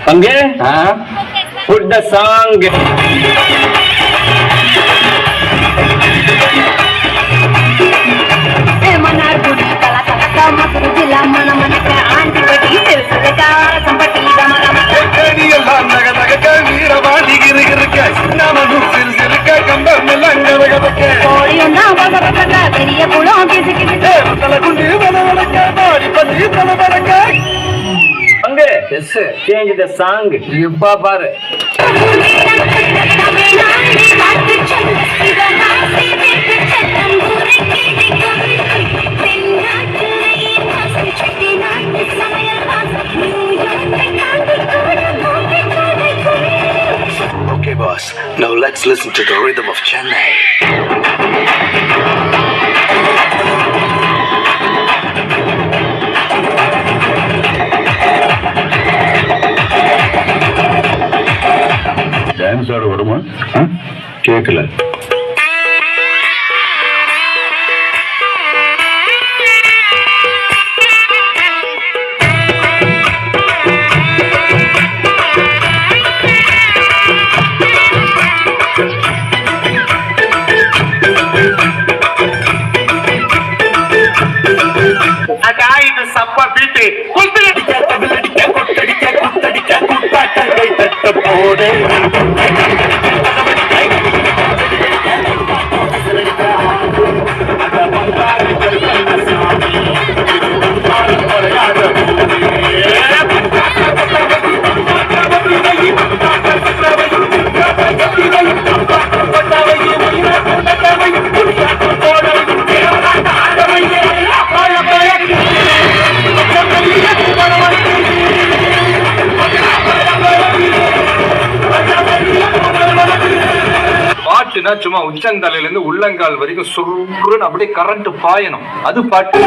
Pange? Put the song. Yes, Change the song. இப்ப பாரு. Okay, boss. Now let's listen to the rhythm of Chennai. Dance ஆட வருமா? கேட்கல. இது சப்பா பீட்டு போடு பாட்டுனா சும்மா உச்சந்தலையில இருந்து உள்ளங்கால் வரைக்கும் சுருன்னு அப்படியே கரண்ட் பாயணும். அது பாட்டு.